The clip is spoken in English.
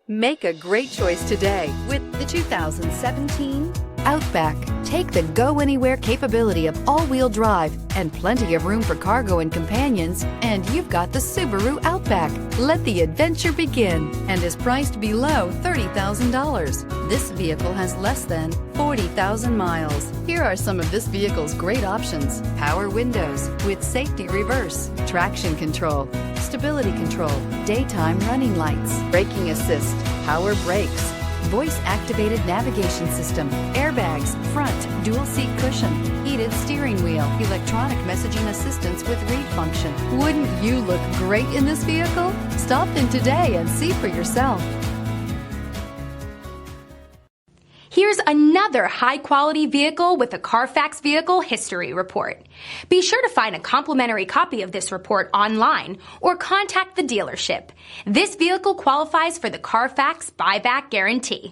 Make a great choice today with the 2017 Outback. Take the go-anywhere capability of all-wheel drive and plenty of room for cargo and companions, and you've got the Subaru Outback. Let the adventure begin, and is priced below $30,000. This vehicle has less than 40,000 miles. Here are some of this vehicle's great options: power windows with safety reverse, traction control, stability control, daytime running lights, braking assist, power brakes, voice-activated navigation system, airbags, front, dual seat cushion, heated steering wheel, electronic messaging assistance with read function. Wouldn't you look great in this vehicle? Stop in today and see for yourself. Here's another high-quality vehicle with a Carfax Vehicle History Report. Be sure to find a complimentary copy of this report online or contact the dealership. This vehicle qualifies for the Carfax Buyback Guarantee.